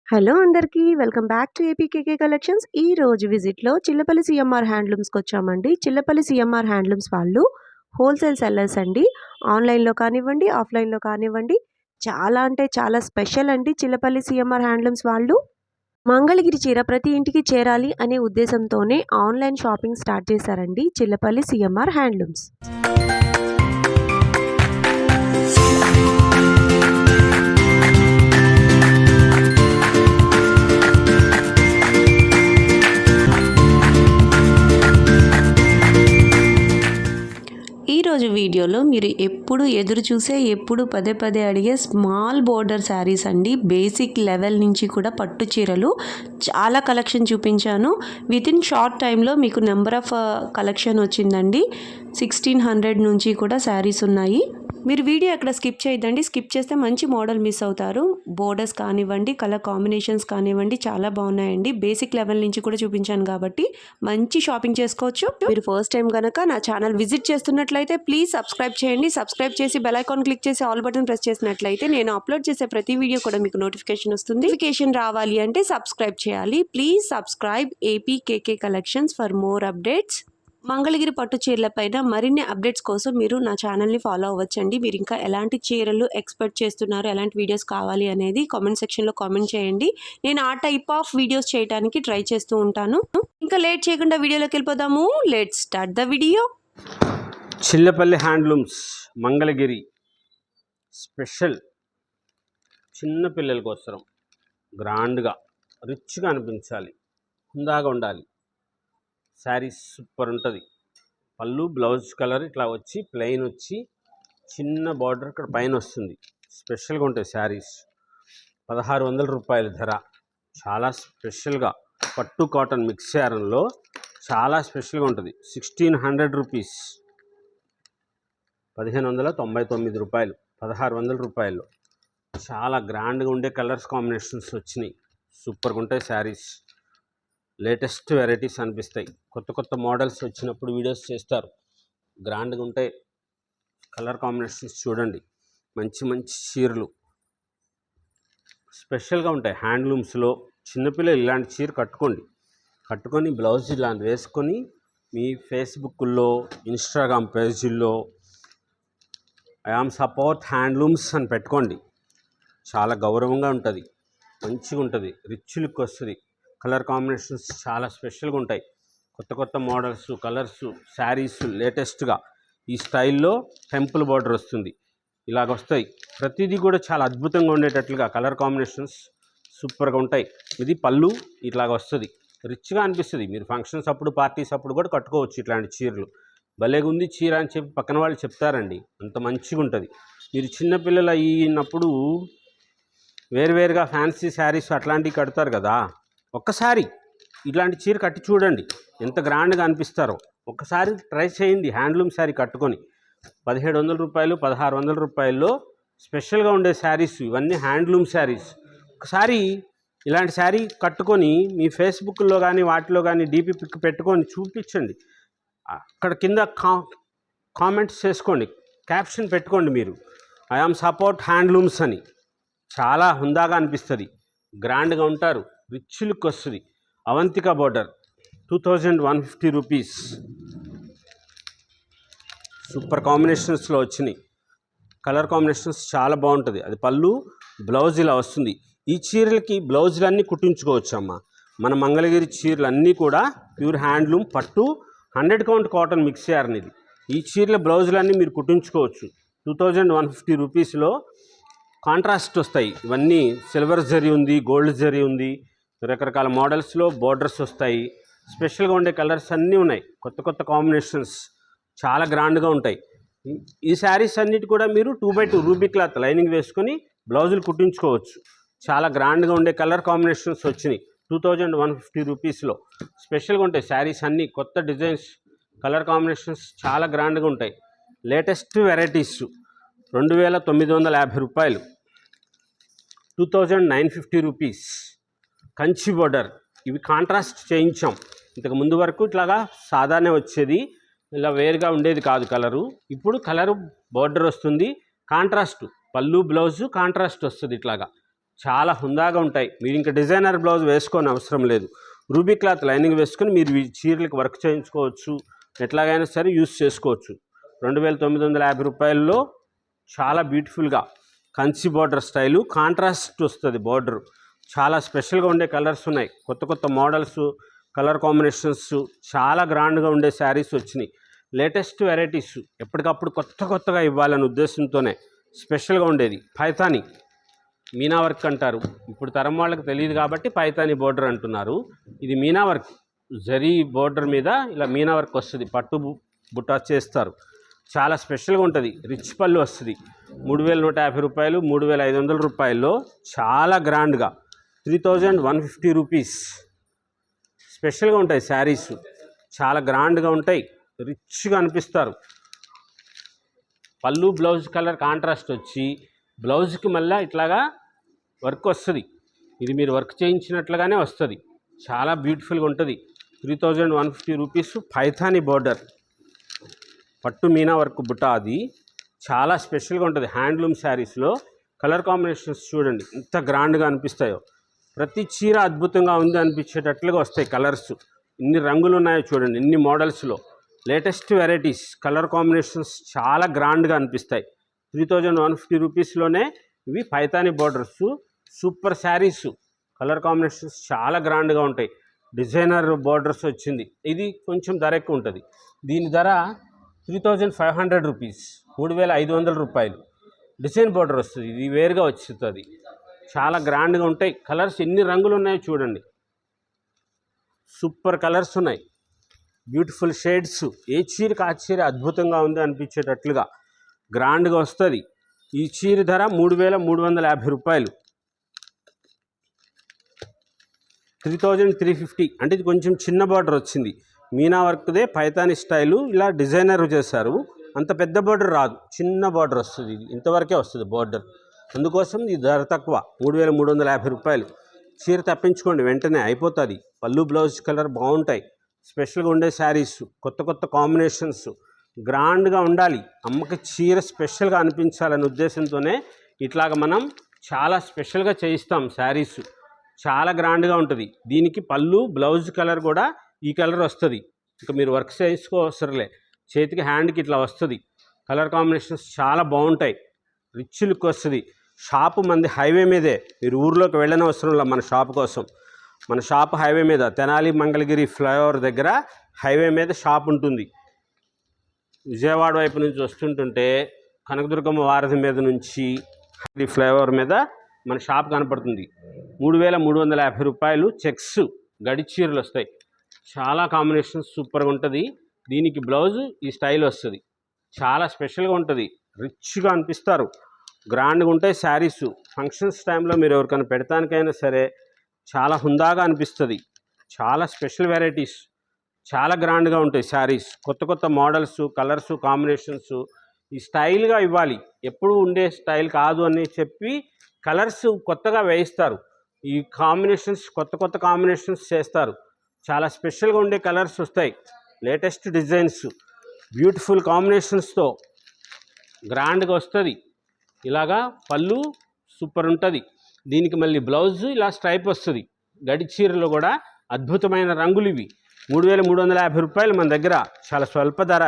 Hello అందరికీ. Welcome back to APKK collections. ఈ రోజు విజిట్‌లో చిల్లపల్లి సీఎంఆర్ హ్యాండ్లూమ్స్‌కొచ్చామండి. చిల్లపల్లి సీఎంఆర్ హ్యాండ్లూమ్స్ వాళ్ళు హోల్‌సేల్ సెల్లర్స్ అండి. ఆన్‌లైన్‌లో కానివ్వండి, ఆఫ్‌లైన్‌లో కానివ్వండి. చాలా అంటే చాలా స్పెషల్ అండి చిల్లపల్లి సీఎంఆర్ హ్యాండ్లూమ్స్ వాళ్ళు. మంగళగిరి చీర ప్రతి ఇంటికి చేరాలి అనే ఉద్దేశంతోనే ఆన్‌లైన్ షాపింగ్ స్టార్ట్ చేశారండి చిల్లపల్లి సీఎంఆర్ హ్యాండ్లూమ్స్. ఈరోజు వీడియోలో మీరు ఎప్పుడు ఎదురు చూసే ఎప్పుడు పదే పదే అడిగే స్మాల్ బోర్డర్ శారీస్ అండి. బేసిక్ లెవెల్ నుంచి కూడా పట్టు చీరలు చాలా కలెక్షన్ చూపించాను. వితిన్ షార్ట్ టైంలో మీకు నెంబర్ ఆఫ్ కలెక్షన్ వచ్చిందండి. 1600 నుంచి కూడా శారీస్ ఉన్నాయి. మీరు వీడియో ఎక్కడ స్కిప్ చేయొద్దండి. స్కిప్ చేస్తే మంచి మోడల్ మిస్ అవుతారు. బోర్డర్స్ కానివ్వండి, కలర్ కాంబినేషన్స్ కానివ్వండి చాలా బాగున్నాయండి. బేసిక్ లెవెల్ నుంచి కూడా చూపించాను కాబట్టి మంచి షాపింగ్ చేసుకోవచ్చు. మీరు ఫస్ట్ టైం కనుక నా ఛానల్ విజిట్ చేస్తున్నట్లయితే ప్లీజ్ సబ్స్క్రైబ్ చేయండి. సబ్స్క్రైబ్ చేసి బెల్ ఐకాన్ క్లిక్ చేసి ఆల్ బటన్ ప్రెస్ చేసినట్లయితే నేను అప్లోడ్ చేసే ప్రతి వీడియో కూడా మీకు నోటిఫికేషన్ వస్తుంది. నోటిఫికేషన్ రావాలి అంటే సబ్స్క్రైబ్ చేయాలి. Please subscribe APKK collections for more updates. Mangalagiri పట్టు చీరలపైన మరిన్ని అప్డేట్స్ కోసం మీరు నా ఛానల్ని ఫాలో అవ్వచ్చండి. మీరు ఇంకా ఎలాంటి చీరలు ఎక్స్పెక్ట్ చేస్తున్నారు, ఎలాంటి వీడియోస్ కావాలి అనేది కామెంట్ సెక్షన్లో కామెంట్ చేయండి. నేను ఆ టైప్ ఆఫ్ వీడియోస్ చేయడానికి ట్రై చేస్తూ ఉంటాను. ఇంకా లేట్ చేయకుండా వీడియోలోకి వెళ్ళిపోదాము. Let's start the video. Chillapalli handlooms Mangalagiri special చిన్న పిల్లల కోసం గ్రాండ్గా రిచ్గా అనిపించాలి, హుందాగా ఉండాలి. శారీస్ సూపర్ ఉంటుంది. పళ్ళు బ్లౌజ్ కలర్ ఇట్లా వచ్చి ప్లెయిన్ వచ్చి చిన్న బార్డర్ ఇక్కడ పైన వస్తుంది. స్పెషల్గా ఉంటాయి శారీస్. 1600 రూపాయల ధర. చాలా స్పెషల్గా పట్టు కాటన్ మిక్స్ శారీలో చాలా స్పెషల్గా ఉంటుంది. 1600 రూపీస్, 1599 రూపాయలు, 1600 రూపాయలు. చాలా గ్రాండ్గా ఉండే కలర్స్ కాంబినేషన్స్ వచ్చినాయి. సూపర్గా ఉంటాయి శారీస్. లేటెస్ట్ వెరైటీస్ అనిపిస్తాయి. కొత్త కొత్త మోడల్స్ వచ్చినప్పుడు వీడియోస్ చేస్తారు. గ్రాండ్గా ఉంటాయి కలర్ కాంబినేషన్స్. చూడండి, మంచి మంచి చీరలు స్పెషల్గా ఉంటాయి హ్యాండ్లూమ్స్లో. చిన్నపిల్లలు ఇలాంటి చీర కట్టుకొని బ్లౌజ్ ఇలాంటి వేసుకొని మీ ఫేస్బుక్లో, ఇన్స్టాగ్రామ్ పేజీల్లో ఐఆమ్ సపోర్ట్ హ్యాండ్లూమ్స్ అని పెట్టుకోండి. చాలా గౌరవంగా ఉంటుంది, మంచిగా ఉంటుంది, రిచ్ లుక్ వస్తుంది. కలర్ కాంబినేషన్స్ చాలా స్పెషల్గా ఉంటాయి. కొత్త కొత్త మోడల్స్, కలర్స్, శారీస్ లేటెస్ట్గా ఈ స్టైల్లో టెంపుల్ బార్డర్ వస్తుంది. ఇలాగ వస్తాయి. ప్రతిదీ కూడా చాలా అద్భుతంగా ఉండేటట్లుగా కలర్ కాంబినేషన్స్ సూపర్గా ఉంటాయి. ఇది పళ్ళు ఇట్లాగ వస్తుంది, రిచ్గా అనిపిస్తుంది. మీరు ఫంక్షన్స్ అప్పుడు, పార్టీస్ అప్పుడు కూడా కట్టుకోవచ్చు ఇట్లాంటి చీరలు. భలేగా ఉంది చీర అని చెప్పి పక్కన వాళ్ళు చెప్తారండి, అంత మంచిగా ఉంటుంది. మీరు చిన్నపిల్లలు అయినప్పుడు వేరువేరుగా ఫ్యాన్సీ శారీస్ అట్లాంటివి కడతారు కదా. ఒక్కసారి ఇట్లాంటి చీర కట్టి చూడండి, ఎంత గ్రాండ్గా అనిపిస్తారో. ఒక్కసారి ట్రై చేయండి హ్యాండ్లూమ్ శారీ కట్టుకొని. 1700 రూపాయలు, 1600 రూపాయల్లో స్పెషల్గా ఉండే శారీస్ ఇవన్నీ హ్యాండ్లూమ్ శారీస్. ఒకసారి ఇలాంటి శారీ కట్టుకొని మీ ఫేస్బుక్లో కానీ వాటిలో కానీ డీపీ పిక్ పెట్టుకొని చూపించండి. అక్కడ కింద కామెంట్స్ చేసుకోండి, క్యాప్షన్ పెట్టుకోండి మీరు ఐఆమ్ సపోర్ట్ హ్యాండ్లూమ్స్ అని. చాలా హుందాగా అనిపిస్తుంది, గ్రాండ్గా ఉంటారు, రిచ్ లుక్ వస్తుంది. Avantika border 2150 rupees. సూపర్ కాంబినేషన్స్లో వచ్చినాయి. కలర్ కాంబినేషన్స్ చాలా బాగుంటుంది. అది పళ్ళు, బ్లౌజ్ ఇలా వస్తుంది. ఈ చీరలకి బ్లౌజులన్నీ కుట్టించుకోవచ్చు అమ్మ. మన మంగళగిరి చీరలు అన్నీ కూడా ప్యూర్ హ్యాండ్లూమ్ పట్టు 100 కౌంట్ కాటన్ మిక్స్ చేయాలని. ఇది ఈ చీరల బ్లౌజులన్నీ మీరు కుట్టించుకోవచ్చు. 2150 రూపీస్లో కాంట్రాస్ట్ వస్తాయి. ఇవన్నీ సిల్వర్ జరీ ఉంది, గోల్డ్ జరీ ఉంది, రకరకాల మోడల్స్లో బోర్డర్స్ వస్తాయి. స్పెషల్గా ఉండే కలర్స్ అన్నీ ఉన్నాయి. కొత్త కొత్త కాంబినేషన్స్ చాలా గ్రాండ్గా ఉంటాయి. ఈ శారీస్ అన్నిటి కూడా మీరు 2x2 రూబీ క్లాత్ లైనింగ్ వేసుకొని బ్లౌజులు కుట్టించుకోవచ్చు. చాలా గ్రాండ్గా ఉండే కలర్ కాంబినేషన్స్ వచ్చినాయి. 2150 రూపీస్లో స్పెషల్గా ఉంటాయి శారీస్ అన్నీ. కొత్త డిజైన్స్, కలర్ కాంబినేషన్స్ చాలా గ్రాండ్గా ఉంటాయి. లేటెస్ట్ వెరైటీస్ 2950 రూపాయలు, 2950 రూపీస్. కంచి బోర్డర్, ఇవి కాంట్రాస్ట్ చేయించాం. ఇంతకు ముందు వరకు ఇట్లాగా సాదానే వచ్చేది, ఇలా వేరుగా ఉండేది కాదు కలరు. ఇప్పుడు కలరు బోర్డర్ వస్తుంది, కాంట్రాస్ట్ పళ్ళు బ్లౌజు కాంట్రాస్ట్ వస్తుంది. ఇట్లాగా చాలా హుందాగా ఉంటాయి. మీరు ఇంకా డిజైనర్ బ్లౌజ్ వేసుకోని అవసరం లేదు. రూబీ క్లాత్ లైనింగ్ వేసుకొని మీరు ఈ చీరలకు వర్క్ చేయించుకోవచ్చు, ఎట్లాగైనా సరే యూస్ చేసుకోవచ్చు. 2950 రూపాయల్లో చాలా బ్యూటిఫుల్గా కంచి బార్డర్ స్టైలు, కాంట్రాస్ట్ వస్తుంది బార్డర్. చాలా స్పెషల్గా ఉండే కలర్స్ ఉన్నాయి, కొత్త కొత్త మోడల్స్, కలర్ కాంబినేషన్స్, చాలా గ్రాండ్గా ఉండే శారీస్ వచ్చినాయి. లేటెస్ట్ వెరైటీస్ ఎప్పటికప్పుడు కొత్తగా ఇవ్వాలనే ఉద్దేశంతోనే స్పెషల్గా ఉండేది. పైతాని మీనా వర్క్ అంటారు, ఇప్పుడు తరం వాళ్ళకి తెలియదు కాబట్టి పైతాని బోర్డర్ అంటున్నారు. ఇది మీనా వర్క్, జరీ బోర్డర్ మీద ఇలా మీనా వర్క్ వస్తుంది, పట్టు బుట్టా చేస్తారు. చాలా స్పెషల్గా ఉంటుంది. రిచ్ పళ్ళు వస్తుంది. 3150 రూపాయలు, 3500 రూపాయల్లో చాలా గ్రాండ్గా 3150 రూపీస్ స్పెషల్గా ఉంటాయి శారీస్. చాలా గ్రాండ్గా ఉంటాయి, రిచ్గా అనిపిస్తారు. పళ్ళు బ్లౌజ్ కలర్ కాంట్రాస్ట్ వచ్చి బ్లౌజ్కి మళ్ళీ ఇట్లాగా వర్క్ వస్తుంది. ఇది మీరు వర్క్ చేయించినట్లుగానే వస్తుంది. చాలా బ్యూటిఫుల్గా ఉంటుంది. 3150 రూపీస్ పైథానీ బోర్డర్ పట్టు మీనా వర్క్ బుట్ట. అది చాలా స్పెషల్గా ఉంటుంది. హ్యాండ్లూమ్ శారీస్లో కలర్ కాంబినేషన్స్ చూడండి ఎంత గ్రాండ్గా అనిపిస్తాయో. ప్రతి చీర అద్భుతంగా ఉంది అనిపించేటట్లుగా వస్తాయి కలర్స్. ఎన్ని రంగులు ఉన్నాయో చూడండి, ఎన్ని మోడల్స్లో లేటెస్ట్ వెరైటీస్, కలర్ కాంబినేషన్స్ చాలా గ్రాండ్గా అనిపిస్తాయి. 3150 రూపీస్లోనే ఇవి Paithani borders, super saris. Colour combinations చాలా గ్రాండ్గా ఉంటాయి. డిజైనర్ బోర్డర్స్ వచ్చింది. ఇది కొంచెం ధర ఎక్కువ ఉంటుంది. దీని ధర 3500 రూపీస్, 3500 రూపాయలు. డిజైన్ బోర్డర్ వస్తుంది, ఇది వేరుగా వచ్చుతుంది. చాలా గ్రాండ్గా ఉంటాయి. కలర్స్ ఎన్ని రంగులు ఉన్నాయో చూడండి, సూపర్ కలర్స్ ఉన్నాయి, బ్యూటిఫుల్ షేడ్స్. ఏ చీరకు ఆ చీర అద్భుతంగా ఉంది అనిపించేటట్లుగా గ్రాండ్గా వస్తుంది. ఈ చీర ధర 3350 రూపాయలు, 3350. అంటే ఇది కొంచెం చిన్న బార్డర్ వచ్చింది, మీనా వర్క్దే పైతాని స్టైలు. ఇలా డిజైనర్ చేశారు, అంత పెద్ద బార్డర్ రాదు, చిన్న బార్డర్ వస్తుంది. ఇది ఇంతవరకే వస్తుంది బార్డర్, అందుకోసం ఇది ధర తక్కువ, 3350 రూపాయలు. చీర తప్పించుకోండి, వెంటనే అయిపోతుంది. పళ్ళు బ్లౌజ్ కలర్ బాగుంటాయి, స్పెషల్గా ఉండే శారీస్, కొత్త కాంబినేషన్స్, గ్రాండ్గా ఉండాలి. అమ్మకి చీర స్పెషల్గా అనిపించాలనే ఉద్దేశంతోనే ఇట్లాగ మనం చాలా స్పెషల్గా చేయిస్తాం శారీస్. చాలా గ్రాండ్గా ఉంటుంది. దీనికి పళ్ళు బ్లౌజ్ కలర్ కూడా ఈ కలర్ వస్తుంది. ఇంకా మీరు వర్క్ చేసుకోవసరలే, చేతికి హ్యాండ్కి ఇట్లా వస్తుంది. కలర్ కాంబినేషన్స్ చాలా బాగుంటాయి, రిచ్ లుక్ వస్తుంది. షాపు మంది హైవే మీదే, మీరు ఊర్లోకి వెళ్ళని అవసరం లేదు మన షాప్ కోసం. మన షాప్ హైవే మీద, తెనాలి మంగళగిరి ఫ్లైఓవర్ దగ్గర హైవే మీద షాప్ ఉంటుంది. విజయవాడ వైపు నుంచి వస్తుంటుంటే కనకదుర్గమ్మ వారధి మీద నుంచి ఫ్లైఓవర్ మీద మన షాప్ కనపడుతుంది. 3350 రూపాయలు. చెక్స్ గడి చీరలు వస్తాయి, చాలా కాంబినేషన్స్ సూపర్గా ఉంటుంది. దీనికి బ్లౌజు ఈ స్టైల్ వస్తుంది, చాలా స్పెషల్గా ఉంటుంది, రిచ్గా అనిపిస్తారు, గ్రాండ్గా ఉంటాయి శారీస్. ఫంక్షన్స్ టైంలో మీరు ఎవరికైనా పెడతానికైనా సరే చాలా హుందాగా అనిపిస్తుంది. చాలా స్పెషల్ వెరైటీస్, చాలా గ్రాండ్గా ఉంటాయి శారీస్. కొత్త మోడల్స్, కలర్స్, కాంబినేషన్స్. ఈ స్టైల్గా ఇవ్వాలి, ఎప్పుడు ఉండే స్టైల్ కాదు అని చెప్పి కలర్స్ కొత్తగా వేయిస్తారు. ఈ కాంబినేషన్స్ కొత్త కాంబినేషన్స్ చేస్తారు. చాలా స్పెషల్గా ఉండే కలర్స్ వస్తాయి, లేటెస్ట్ డిజైన్స్, బ్యూటిఫుల్ కాంబినేషన్స్తో గ్రాండ్గా వస్తుంది. ఇలాగా పళ్ళు సూపర్ ఉంటుంది. దీనికి మళ్ళీ బ్లౌజ్ ఇలా స్ట్రైప్ వస్తుంది. గడి చీరలో కూడా అద్భుతమైన రంగులు ఇవి. 3350 రూపాయలు మన దగ్గర, చాలా స్వల్ప ధర.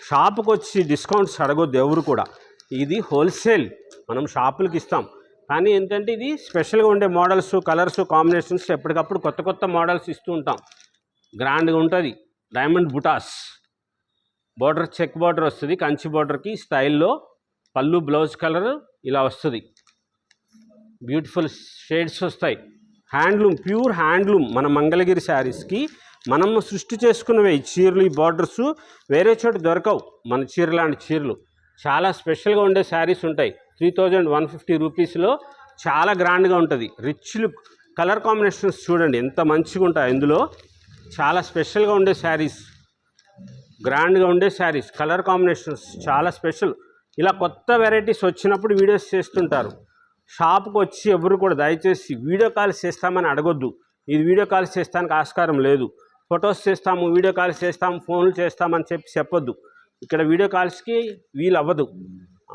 షాపుకి వచ్చి డిస్కౌంట్స్ అడగొద్దు ఎవరు కూడా. ఇది హోల్సేల్, మనం షాపులకి ఇస్తాం. కానీ ఏంటంటే ఇది స్పెషల్గా ఉండే మోడల్స్, కలర్స్, కాంబినేషన్స్ ఎప్పటికప్పుడు కొత్త మోడల్స్ ఇస్తూ ఉంటాం. గ్రాండ్గా ఉంటుంది. డైమండ్ బుటాస్, బార్డర్ చెక్ బార్డర్ వస్తుంది, కంచి బార్డర్కి స్టైల్లో. పళ్ళు బ్లౌజ్ కలర్ ఇలా వస్తుంది, బ్యూటిఫుల్ షేడ్స్ వస్తాయి. Handloom, pure handloom. మన మంగళగిరి శారీస్కి మనం సృష్టి చేసుకున్నవే ఈ చీరలు. ఈ బార్డర్స్ వేరే చోట దొరకవు, మన చీర లాంటి చీరలు. చాలా స్పెషల్గా ఉండే శారీస్ ఉంటాయి. 3150 రూపీస్లో చాలా గ్రాండ్గా ఉంటుంది, రిచ్ లుక్. కలర్ కాంబినేషన్స్ చూడండి ఎంత మంచిగా ఉంటాయి ఇందులో. చాలా స్పెషల్గా ఉండే శారీస్, గ్రాండ్గా ఉండే శారీస్, కలర్ కాంబినేషన్స్ చాలా స్పెషల్. ఇలా కొత్త వెరైటీస్ వచ్చినప్పుడు వీడియోస్ చేస్తుంటారు. షాప్కి వచ్చి ఎవరు కూడా దయచేసి వీడియో కాల్స్ చేస్తామని అడగొద్దు. ఇది వీడియో కాల్స్ చేస్తానికి ఆస్కారం లేదు. ఫొటోస్ చేస్తాము, వీడియో కాల్స్ చేస్తాము, ఫోన్లు చేస్తామని చెప్పొద్దు. ఇక్కడ వీడియో కాల్స్కి వీలు అవ్వదు.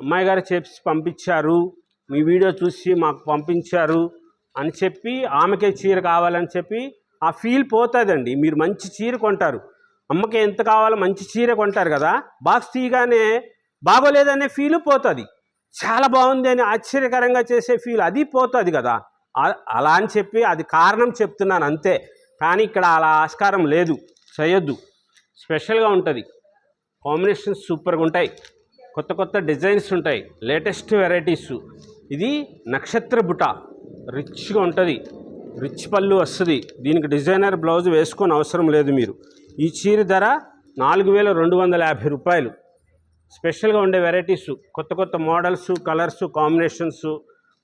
అమ్మాయి గారు చేసి పంపించారు, మీ వీడియో చూసి మాకు పంపించారు అని చెప్పి ఆమెకే చీర కావాలని చెప్పి ఆ ఫీల్ పోతుందండి. మీరు మంచి చీర కొంటారు, అమ్మకి ఎంత కావాలో మంచి చీర కొంటారు కదా, బాక్స్ తీయగానే బాగోలేదనే ఫీలు పోతుంది, చాలా బాగుంది అని ఆశ్చర్యకరంగా చేసే ఫీల్ అది పోతుంది కదా. అలా అని చెప్పి అది కారణం చెప్తున్నాను అంతే, కానీ ఇక్కడ అలా ఆస్కారం లేదు, చేయొద్దు. స్పెషల్గా ఉంటుంది, కాంబినేషన్స్ సూపర్గా ఉంటాయి, కొత్త కొత్త డిజైన్స్ ఉంటాయి, లేటెస్ట్ వెరైటీస్. ఇది నక్షత్ర బుట్ట, రిచ్గా ఉంటుంది, రిచ్ పళ్ళు వస్తుంది. దీనికి డిజైనర్ బ్లౌజ్ వేసుకొని అవసరం లేదు మీరు. ఈ చీర ధర 4250 రూపాయలు. స్పెషల్గా ఉండే వెరైటీస్, కొత్త కొత్త మోడల్స్, కలర్స్, కాంబినేషన్స్,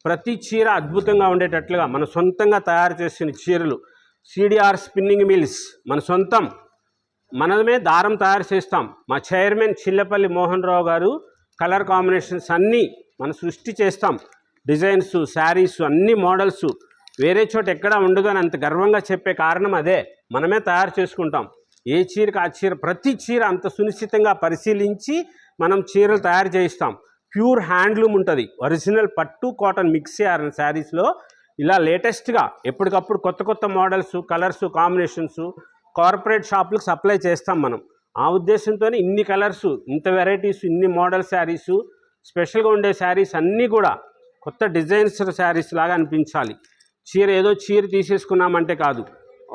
ప్రతి చీర అద్భుతంగా ఉండేటట్లుగా మన సొంతంగా తయారు చేసిన చీరలు. సిడిఆర్ స్పిన్నింగ్ మిల్స్ మన సొంతం, మనమే దారం తయారు చేస్తాం. మా చైర్మన్ చిల్లపల్లి మోహన్ రావు గారు కలర్ కాంబినేషన్స్ అన్నీ మనం సృష్టి చేస్తాం. డిజైన్స్, శారీస్, అన్ని మోడల్స్ వేరే చోట ఎక్కడా ఉండదు అని అంత గర్వంగా చెప్పే కారణం అదే. మనమే తయారు చేసుకుంటాం. ఏ చీరకు ఆ చీర, ప్రతి చీర అంత సునిశ్చితంగా పరిశీలించి మనం చీరలు తయారు చేయిస్తాం. ప్యూర్ హ్యాండ్లూమ్ ఉంటుంది, ఒరిజినల్ పట్టు కాటన్ మిక్స్ చేయాలని శారీస్లో. ఇలా లేటెస్ట్గా ఎప్పటికప్పుడు కొత్త కొత్త మోడల్స్, కలర్స్, కాంబినేషన్స్ కార్పొరేట్ షాపులకు సప్లై చేస్తాం మనం. ఆ ఉద్దేశంతోనే ఇన్ని కలర్స్, ఇంత వెరైటీస్, ఇన్ని మోడల్ శారీసు, స్పెషల్గా ఉండే శారీస్ అన్నీ కూడా కొత్త డిజైన్స్ శారీస్ లాగా అనిపించాలి. చీర ఏదో చీర తీసేసుకున్నామంటే కాదు.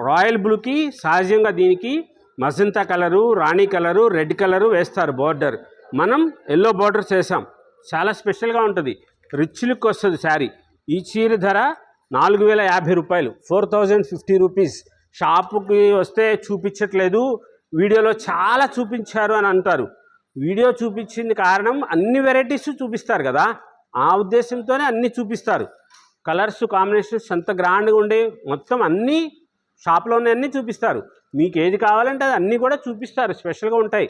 రాయల్ బ్లూకి సహజంగా దీనికి మజంతా కలరు, రాణి కలరు, రెడ్ కలరు వేస్తారు బోర్డర్. మనం ఎల్లో బోర్డర్ చేసాం, చాలా స్పెషల్గా ఉంటుంది, రిచ్ లుక్ వస్తుంది శారీ. ఈ చీర ధర 4050 రూపాయలు, 4050 రూపీస్. షాపుకి వస్తే చూపించట్లేదు, వీడియోలో చాలా చూపించారు అని అంటారు. వీడియో చూపించింది కారణం అన్ని వెరైటీస్ చూపిస్తారు కదా, ఆ ఉద్దేశంతోనే అన్నీ చూపిస్తారు. కలర్స్, కాంబినేషన్స్ అంత గ్రాండ్గా ఉండే మొత్తం అన్నీ షాప్లోనే అన్నీ చూపిస్తారు. మీకు ఏది కావాలంటే అది అన్నీ కూడా చూపిస్తారు, స్పెషల్గా ఉంటాయి.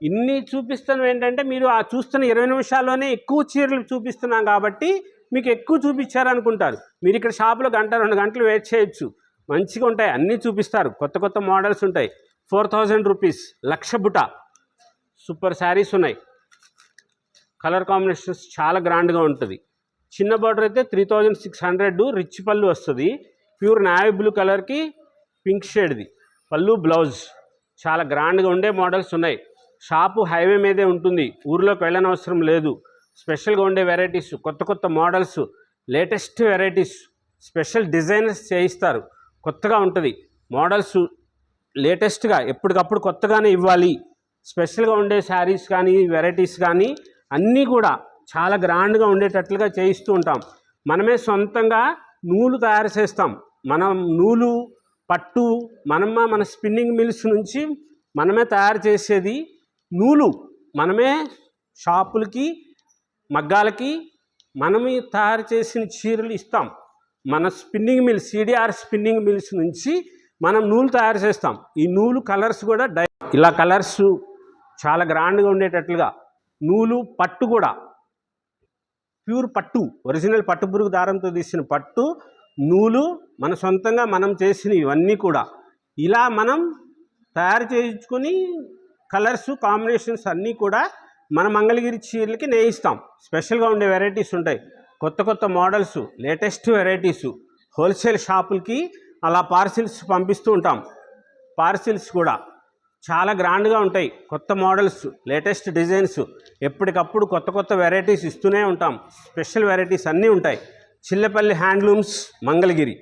ఇన్ని చూపిస్తాను ఏంటంటే మీరు ఆ చూస్తున్న 20 నిమిషాల్లోనే ఎక్కువ చీరలు చూపిస్తున్నాం కాబట్టి మీకు ఎక్కువ చూపించారనుకుంటారు. మీరు ఇక్కడ షాపులో 1-2 గంటలు వెయిట్ చేయొచ్చు, మంచిగా ఉంటాయి, అన్నీ చూపిస్తారు. కొత్త కొత్త మోడల్స్ ఉంటాయి. 4000 రూపీస్, లక్ష బుట్ట సూపర్ శారీస్ ఉన్నాయి. కలర్ కాంబినేషన్స్ చాలా గ్రాండ్గా ఉంటుంది. చిన్న బార్డర్ అయితే 3600, రిచ్ పళ్ళు వస్తుంది. ప్యూర్ నావీ బ్లూ కలర్కి పింక్ షేడ్ది పళ్ళు, బ్లౌజ్. చాలా గ్రాండ్గా ఉండే మోడల్స్ ఉన్నాయి. షాపు హైవే మీదే ఉంటుంది, ఊర్లోకి వెళ్ళనవసరం లేదు. స్పెషల్గా ఉండే వెరైటీస్, కొత్త కొత్త models, latest varieties, special designers చేయిస్తారు. కొత్తగా ఉంటుంది మోడల్స్, లేటెస్ట్గా ఎప్పటికప్పుడు కొత్తగానే ఇవ్వాలి. స్పెషల్గా ఉండే శారీస్ కానీ, వెరైటీస్ కానీ అన్నీ కూడా చాలా గ్రాండ్గా ఉండేటట్లుగా చేయిస్తూ ఉంటాం. మనమే సొంతంగా నూలు తయారు చేస్తాం. మనం నూలు, పట్టు మన స్పిన్నింగ్ మిల్స్ నుంచి మనమే తయారు చేసేది నూలు. మనమే షాపులకి, మగ్గాలకి మనమే తయారు చేసిన చీరలు ఇస్తాం. మన spinning mills, CDR spinning mills నుంచి మనం నూలు తయారు చేస్తాం. ఈ నూలు కలర్స్ కూడా ఇలా కలర్స్ చాలా గ్రాండ్గా ఉండేటట్లుగా నూలు, పట్టు కూడా ప్యూర్ పట్టు, ఒరిజినల్ పట్టు పురుగు దారంతో తీసిన పట్టు నూలు మన సొంతంగా మనం చేసిన ఇవన్నీ కూడా ఇలా మనం తయారు చేయించుకొని కలర్స్, కాంబినేషన్స్ అన్నీ కూడా మన మంగళగిరి చీరలకి నేయిస్తాం. స్పెషల్గా ఉండే వెరైటీస్ ఉంటాయి, కొత్త కొత్త మోడల్స్, లేటెస్ట్ వెరైటీసు. హోల్సేల్ షాపులకి అలా పార్సిల్స్ పంపిస్తూ ఉంటాం. పార్సిల్స్ కూడా చాలా గ్రాండ్గా ఉంటాయి, కొత్త మోడల్స్, లేటెస్ట్ డిజైన్స్, ఎప్పటికప్పుడు కొత్త కొత్త వెరైటీస్ ఇస్తూనే ఉంటాం. స్పెషల్ వెరైటీస్ అన్నీ ఉంటాయి. చిల్లపల్లి హ్యాండ్లూమ్స్, మంగళగిరి.